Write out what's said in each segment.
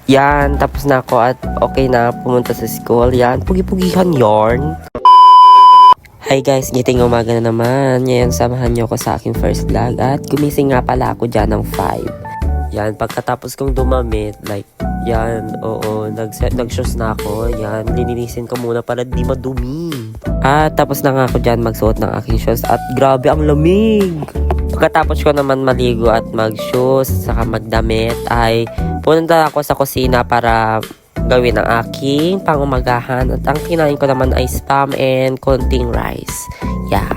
Yan, tapos na ako at okay na pumunta sa school. Yan, pugi-pugihan yarn. Hi guys, ngiting umaga na naman. Ngayon, samahan niyo ako sa aking first vlog. At gumising nga pala ako dyan ng 5. Yan, pagkatapos kong dumamit, like, yan, oo, nag-shoes na ako. Yan, lininisin ko muna para di madumi. At tapos na nga ako dyan magsuot ng aking shoes. At grabe, ang lamig! Pagkatapos ko naman maligo at mag-shoes, saka magdamit, ay punta ako sa kusina para gawin ang aking pangumagahan. At ang kinain ko naman ay spam and konting rice. Yeah.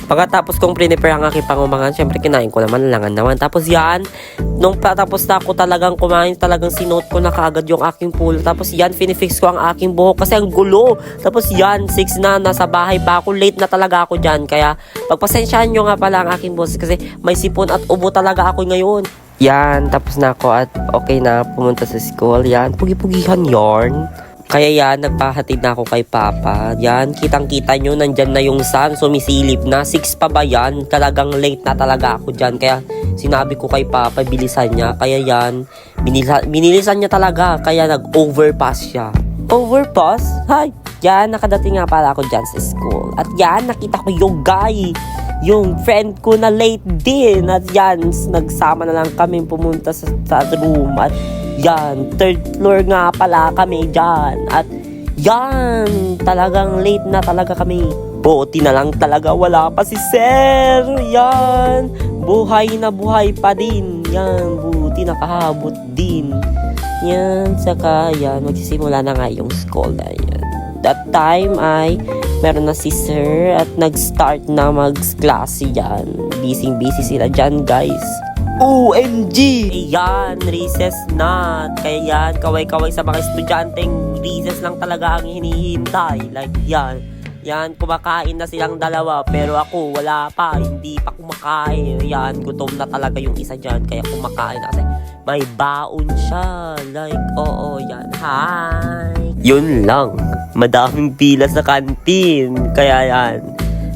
Pagkatapos kong prepare ang aking pangumagahan, syempre kinain ko naman naman. Tapos yan, nung patapos na ako talagang kumain, talagang sinuot ko na kaagad yung aking pulo. Tapos yan, finifix ko ang aking buhok kasi ang gulo. Tapos yan, 6 na, nasa bahay pa ako. Late na talaga ako dyan. Kaya pagpasensyahan nyo nga pala ang aking boss kasi may sipon at ubo talaga ako ngayon. Yan, tapos na ako at okay na pumunta sa school. Yan, pugi-pugihan yarn. Kaya yan, nagpahatid na ako kay Papa. Yan, kitang-kita nyo, nandyan na yung sun, sumisilip na. 6 pa ba yan? Talagang late na talaga ako dyan. Kaya sinabi ko kay Papa, bilisan niya. Kaya yan, binilisan niya talaga. Kaya nag-overpass siya. Overpass? Hay! Yan, nakadating nga pala ako dyan sa school. At yan, nakita ko yung guy. Yung friend ko na late din. At yan, nagsama na lang kami pumunta sa room. At yan, 3rd floor nga pala kami dyan. At yan, talagang late na talaga kami. Buti na lang talaga wala pa si Sir. Yan, buhay na buhay pa din. Yan, buti nakahabot din. Yan, saka yan, magsisimula na nga yung school na yan. That time ay meron na si Sir at nag-start na mag-klase yan. Busy sila dyan, guys. OMG! Ayan, recess na. Kaya yan, kaway-kaway sa mga estudyanteng recess lang talaga ang hinihintay. Like yan. Yan, kumakain na silang dalawa. Pero ako, wala pa. Hindi pa kumakain. Yan, gutom na talaga yung isa dyan. Kaya kumakain na kasi may baon siya. Like, oo, yan. Hi! Yun lang. Madaming pila sa kantin. Kaya yan.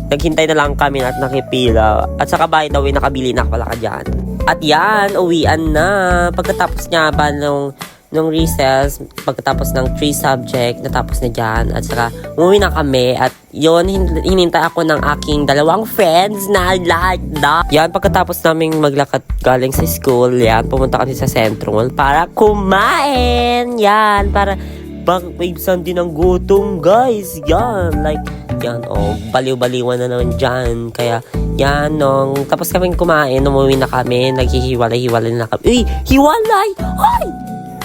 Naghintay na lang kami at nakipila. At saka by the way, nakabili na pala ka dyan. At yan, uwian na. Pagkatapos nga ba nung recess, pagkatapos ng 3 subject, natapos na dyan. At saka, umuwi na kami. At yun, hinintay ako ng aking dalawang friends na like that. Yan, pagkatapos naming maglakad galing sa school, yan, pumunta kami sa Central para kumain. Yan, para wavesan din ang gutom, guys. Yan, like, yan, oh, baliw-baliwan na naman dyan. Kaya, yan, nung tapos kaming kumain, umuwi na kami, naghihiwalay-hiwalay na kami. Uy, hiwalay! Ay!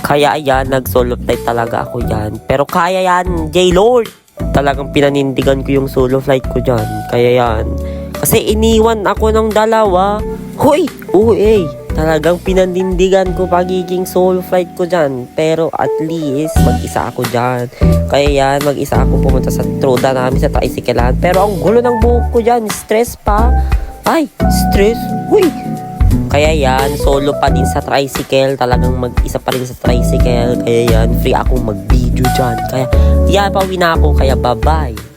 Kaya yan, nag-solo flight talaga ako yan. Pero kaya yan, J-Lord! Talagang pinanindigan ko yung solo flight ko dyan. Kaya yan. Kasi iniwan ako ng dalawa. Hoy! Uy! Talagang pinanindigan ko pagiging solo flight ko dyan. Pero at least, mag-isa ako dyan. Kaya yan, mag-isa ako pumunta sa troda namin sa tricyclean. Pero ang gulo ng buhok ko dyan, stress pa. Ay, stress? Uy! Kaya yan, solo pa din sa tricycle. Talagang mag-isa pa rin sa tricycle. Kaya yan, free akong mag-video dyan. Kaya yan, pauwi na ako. Kaya bye-bye.